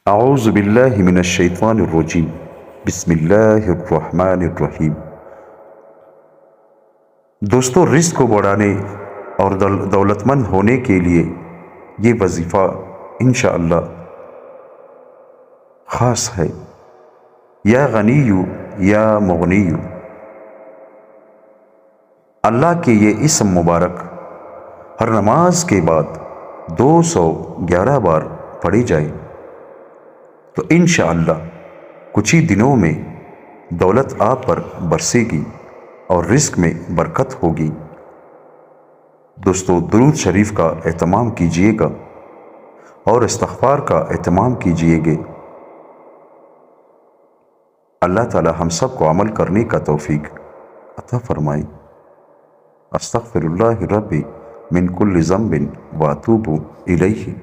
अऊज़ु बिल्लाहि मिनश्शैतानिर्रजीम। बिस्मिल्लाहिर्रहमानिर्रहीम। दोस्तों, रिस्क को बढ़ाने और दौलतमंद होने के लिए ये वजीफ़ा इंशाअल्लाह ख़ास है। या गनीयु या मुगनियु, अल्लाह के ये इसम मुबारक हर नमाज के बाद 211 बार पढ़े जाए तो इंशाअल्लाह कुछ ही दिनों में दौलत आप पर बरसेगी और रिस्क में बरकत होगी। दोस्तों, दुरूद शरीफ का एहतमाम कीजिएगा और इस्तिग़फ़ार का एहतमाम कीजिएगा। अल्लाह ताला हम सब को अमल करने का तौफीक अता फरमाए। अस्तग़फ़िरुल्लाह रब्बी मिन कुल्लि ज़ंबिन व अतूबु इलैहि।